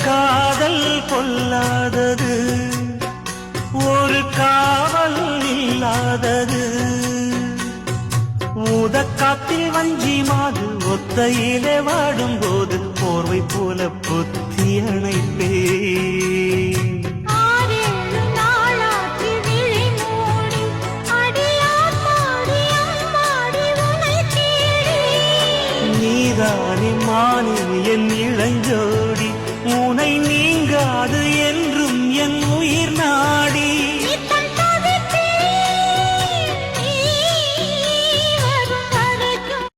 காதல் பொல்லாதது, ஒரு காவல் இல்லாதது. ஊதக்காத்தில் வஞ்சி மாது ஒத்தையிலே வாடும்போது போர்வை போல பொத்தி அணைப்பே. நீதானே மானே என் இளஞ்சோடி, உனை நீங்காது என்று